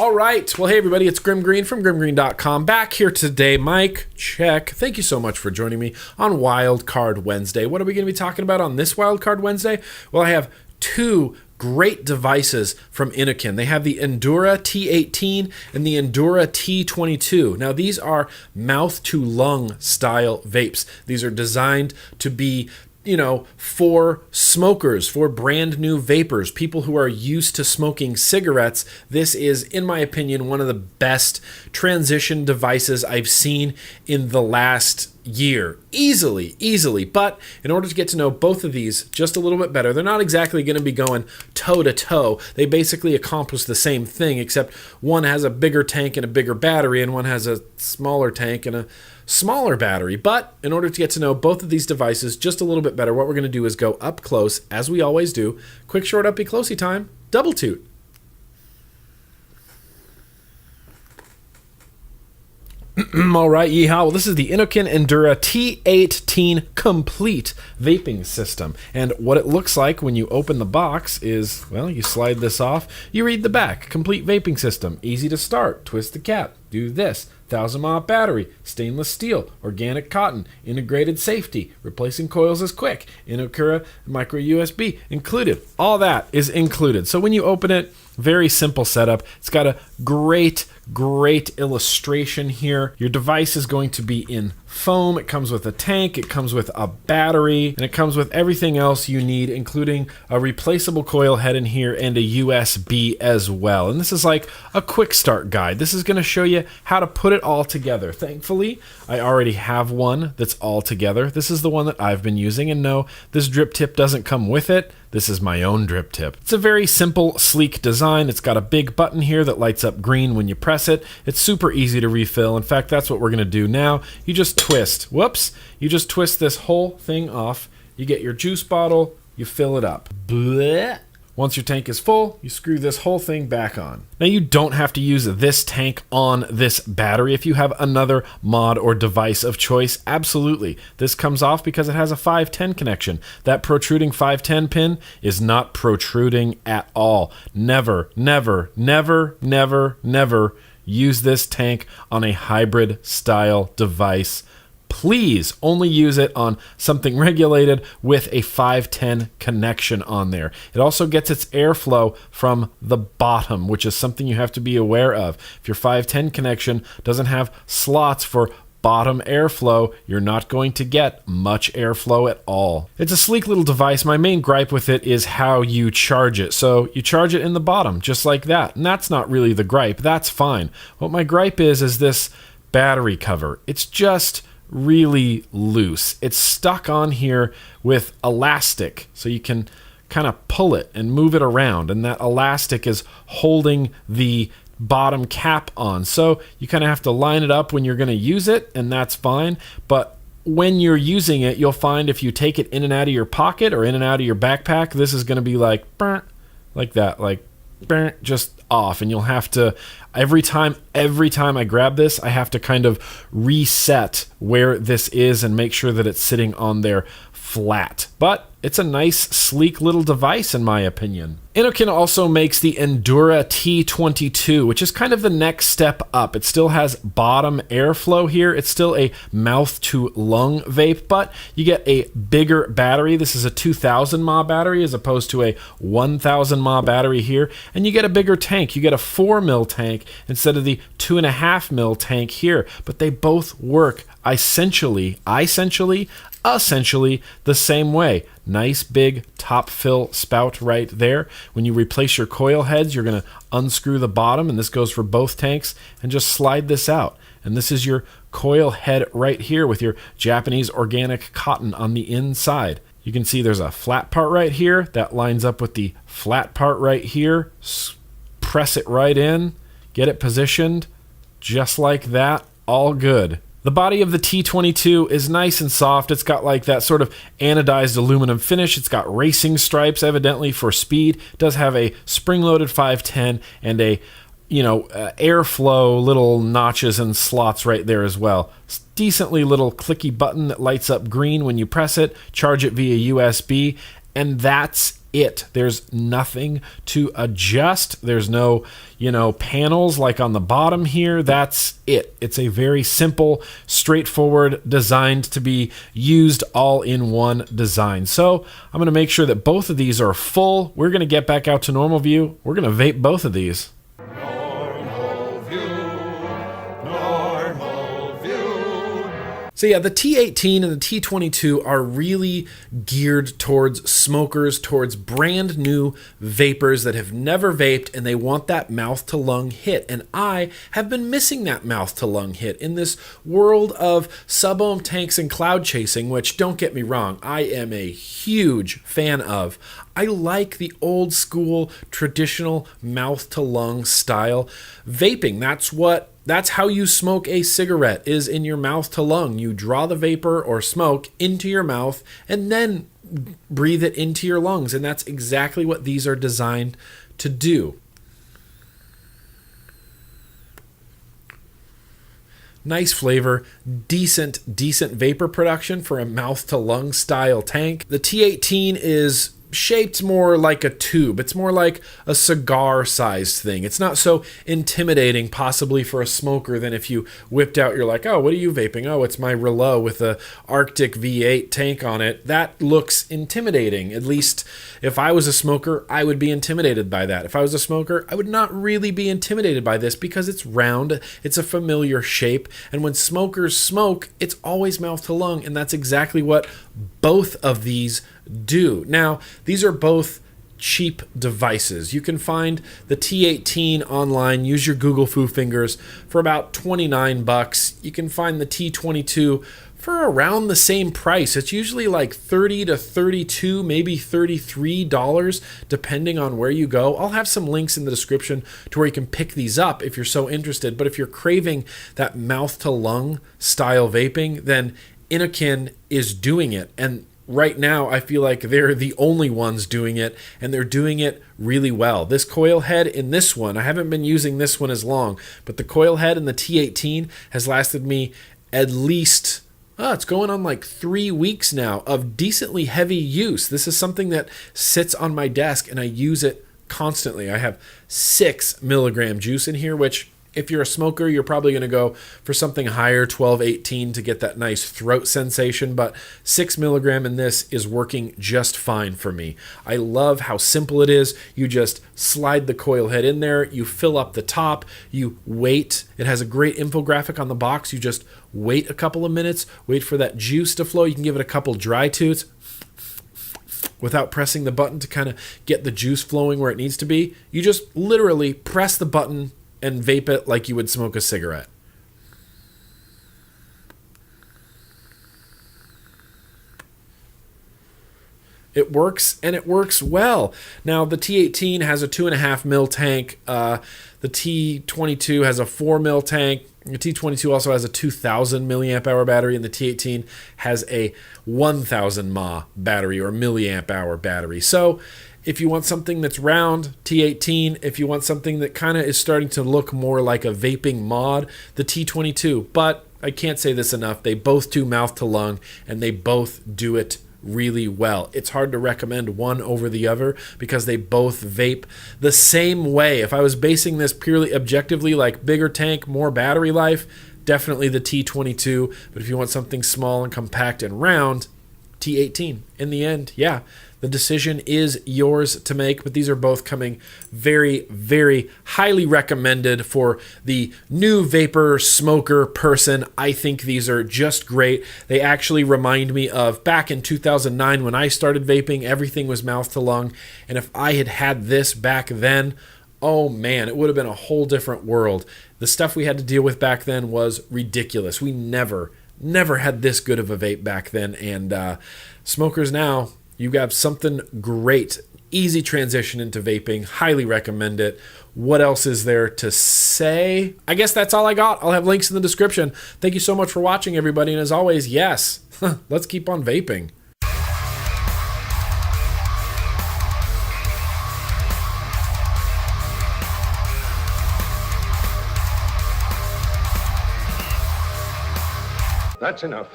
All right. Well, hey, everybody. It's Grimm Green from GrimmGreen.com. Back here today. Mike, check. Thank you so much for joining me on Wild Card Wednesday. What are we going to be talking about on this Wild Card Wednesday? Well, I have two great devices from Innokin. They have the Endura T18 and the Endura T22. Now, these are mouth-to-lung style vapes. These are designed to be for smokers, for brand new vapors, people who are used to smoking cigarettes. This is, in my opinion, one of the best transition devices I've seen in the last year. Easily. But in order to get to know both of these just a little bit better, they're not exactly going to be going toe to toe. They basically accomplish the same thing, except one has a bigger tank and a bigger battery, and one has a smaller tank and a smaller battery. But in order to get to know both of these devices just a little bit better, what we're going to do is go up close, as we always do. Quick, short, uppy, closey time. Double toot. All right, yeehaw. Well, this is the Innokin Endura T18 complete vaping system. And what it looks like when you open the box is, well, you slide this off, you read the back. Complete vaping system, easy to start, twist the cap, do this. 1000 mAh battery, stainless steel, organic cotton, integrated safety, replacing coils is quick, Innokin micro USB included. All that is included. So when you open it, very simple setup. It's got a great illustration here. Your device is going to be in foam. It comes with a tank, it comes with a battery, and it comes with everything else you need, including a replaceable coil head in here and a USB as well. And this is like a quick start guide. This is going to show you how to put it all together. Thankfully, I already have one that's all together. This is the one that I've been using, and no, this drip tip doesn't come with it. This is my own drip tip. It's a very simple, sleek design. It's got a big button here that lights up green when you press it. It's super easy to refill. In fact, that's what we're going to do now. You just twist. Whoops. You just twist this whole thing off. You get your juice bottle. You fill it up. Blech. Once your tank is full, you screw this whole thing back on. Now, you don't have to use this tank on this battery. If you have another mod or device of choice, absolutely. This comes off because it has a 510 connection. That protruding 510 pin is not protruding at all. Never use this tank on a hybrid style device. Please only use it on something regulated with a 510 connection on there. It also gets its airflow from the bottom, which is something you have to be aware of. If your 510 connection doesn't have slots for bottom airflow, you're not going to get much airflow at all. It's a sleek little device. My main gripe with it is how you charge it. So you charge it in the bottom, just like that. And that's not really the gripe. That's fine. What my gripe is this battery cover. It's just really loose. It's stuck on here with elastic, so you can kind of pull it and move it around, and that elastic is holding the bottom cap on. So you kind of have to line it up when you're going to use it, and that's fine. But when you're using it, you'll find if you take it in and out of your pocket or in and out of your backpack, this is going to be like that, like just off, and you'll have to every time I grab this, I have to kind of reset where this is and make sure that it's sitting on there flat. But it's a nice, sleek little device in my opinion. Innokin also makes the Endura T22, which is kind of the next step up. It still has bottom airflow here. It's still a mouth-to-lung vape, but you get a bigger battery. This is a 2000 mAh battery as opposed to a 1000 mAh battery here. And you get a bigger tank. You get a 4 mil tank instead of the 2.5 mil tank here. But they both work essentially the same way. Nice big top fill spout right there. When you replace your coil heads, you're going to unscrew the bottom, and this goes for both tanks, and just slide this out. And this is your coil head right here with your Japanese organic cotton on the inside. You can see there's a flat part right here that lines up with the flat part right here. Press it right in, get it positioned just like that. All good. The body of the T22 is nice and soft. It's got like that sort of anodized aluminum finish. It's got racing stripes, evidently for speed. It does have a spring-loaded 510 and a, airflow little notches and slots right there as well. Decently little clicky button that lights up green when you press it. Charge it via USB, and that's it. There's nothing to adjust. There's no, panels like on the bottom here. That's it. It's a very simple, straightforward, designed to be used all in one design. So I'm going to make sure that both of these are full. We're going to get back out to normal view. We're going to vape both of these. So yeah, the T18 and the T22 are really geared towards smokers, towards brand new vapors that have never vaped, and they want that mouth to lung hit. And I have been missing that mouth to lung hit in this world of sub-ohm tanks and cloud chasing, which, don't get me wrong, I am a huge fan of. I like the old school, traditional mouth to lung style vaping. That's how you smoke a cigarette, is in your mouth to lung. You draw the vapor or smoke into your mouth and then breathe it into your lungs. And that's exactly what these are designed to do. Nice flavor, decent vapor production for a mouth to lung style tank. The T18 is shaped more like a tube. It's more like a cigar-sized thing. It's not so intimidating, possibly for a smoker, than if you whipped out, you're like, oh, what are you vaping? Oh, it's my Rouleau with a Arctic V8 tank on it. That looks intimidating. At least if I was a smoker, I would be intimidated by that. If I was a smoker, I would not really be intimidated by this because it's round, it's a familiar shape, and when smokers smoke, it's always mouth to lung, and that's exactly what both of these do. Now, these are both cheap devices. You can find the T18 online, use your Google Foo fingers, for about $29. You can find the T22 for around the same price. It's usually like $30 to $32, maybe $33, depending on where you go. I'll have some links in the description to where you can pick these up if you're so interested. But if you're craving that mouth to lung style vaping, then Innokin is doing it. And right now, I feel like they're the only ones doing it, and they're doing it really well. This coil head in this one, I haven't been using this one as long, but the coil head in the T18 has lasted me at least, it's going on like 3 weeks now of decently heavy use. This is something that sits on my desk, and I use it constantly. I have 6 milligram juice in here, which, if you're a smoker, you're probably going to go for something higher, 12, 18, to get that nice throat sensation, but 6 milligram in this is working just fine for me. I love how simple it is. You just slide the coil head in there, you fill up the top, you wait. It has a great infographic on the box. You just wait a couple of minutes, wait for that juice to flow. You can give it a couple dry toots without pressing the button to kind of get the juice flowing where it needs to be. You just literally press the button and vape it like you would smoke a cigarette. It works, and it works well. Now, the T18 has a 2.5 mil tank. The T22 has a 4 mil tank. The T22 also has a 2,000 milliamp hour battery, and the T18 has a 1,000 mAh battery or milliamp hour battery. So if you want something that's round, T18. If you want something that kind of is starting to look more like a vaping mod, the T22. But I can't say this enough. They both do mouth to lung, and they both do it really well. It's hard to recommend one over the other because they both vape the same way. If I was basing this purely objectively, like bigger tank, more battery life, definitely the T22. But if you want something small and compact and round, T18. In the end, yeah, the decision is yours to make, but these are both coming very, very highly recommended for the new vapor smoker person. I think these are just great. They actually remind me of back in 2009 when I started vaping. Everything was mouth to lung, and if I had had this back then, oh man, it would have been a whole different world. The stuff we had to deal with back then was ridiculous. We never had this good of a vape back then, and smokers now, you got something great. Easy transition into vaping. Highly recommend it. What else is there to say? I guess that's all I got. I'll have links in the description. Thank you so much for watching, everybody. And as always, yes, let's keep on vaping. That's enough.